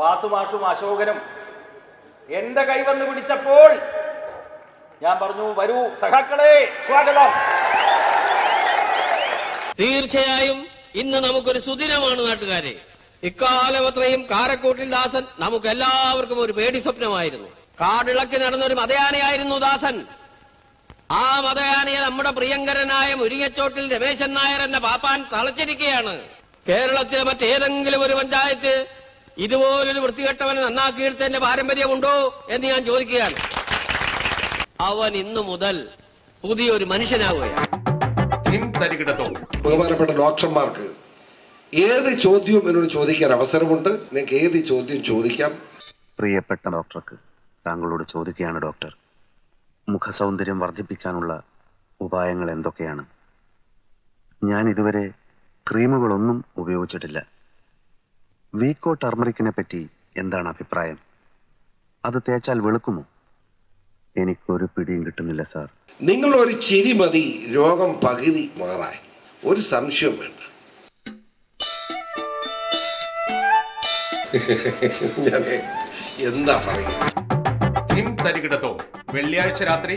വാസുമാഷും അശോകനും എന്റെ കൈ വന്ന് പിടിച്ചപ്പോൾ ഞാൻ പറഞ്ഞു, വരൂ സഖാക്കളെ, സ്വാഗതം. തീർച്ചയായും ഇന്ന് നമുക്കൊരു സുദിനമാണ് നാട്ടുകാരെ. ഇക്കാലം അത്രയും കാരക്കോട്ടിൽ ദാസൻ നമുക്ക് എല്ലാവർക്കും ഒരു പേടി സ്വപ്നമായിരുന്നു. കാടിളക്കി നടന്നൊരു മതയാനയായിരുന്നു ദാസൻ. ആ മതയാനയെ നമ്മുടെ പ്രിയങ്കരനായ മുരിങ്ങച്ചോട്ടിൽ രമേശൻ നായർ എന്ന പാപ്പാൻ തളച്ചിരിക്കുകയാണ്. കേരളത്തിലെ മറ്റേതെങ്കിലും ഒരു പഞ്ചായത്ത് ഇതുപോലൊരു വൃത്തികെട്ടവനെ നന്നാക്കിയെടുത്തതിന്റെ പാരമ്പര്യമുണ്ടോ എന്ന് ഞാൻ ചോദിക്കുകയാണ്. അവൻ ഇന്നു മുതൽ പുതിയൊരു മനുഷ്യനാവുകയാണ്. ബഹുമാനപ്പെട്ട ഡോക്ടർമാർക്ക് ഏത് ചോദ്യവും എന്നോട് ചോദിക്കാൻ അവസരമുണ്ട്. നിങ്ങൾക്ക് ഏത് ചോദ്യം ചോദിക്കാം. പ്രിയപ്പെട്ട ഡോക്ടർക്ക് താങ്കളോട് ചോദിക്കുകയാണ് ഡോക്ടർ, മുഖസൗന്ദര്യം വർദ്ധിപ്പിക്കാനുള്ള ഉപായങ്ങൾ എന്തൊക്കെയാണ്? ഞാൻ ഇതുവരെ ക്രീമുകളൊന്നും ഉപയോഗിച്ചിട്ടില്ല. വീക്കോ ടർമറിക്കിനെ പറ്റി എന്താണ് അഭിപ്രായം? അത് തേച്ചാൽ വെളുക്കുമോ? എനിക്കൊരു പിടിയും കിട്ടുന്നില്ല സാർ. നിങ്ങൾ ഒരു ചിരി മതി രോഗം പകുതി മാറാൻ. ഒരു സംശയം വേണ്ട. ഞാൻ എന്താ പറയുക? വെള്ളിയാഴ്ച രാത്രി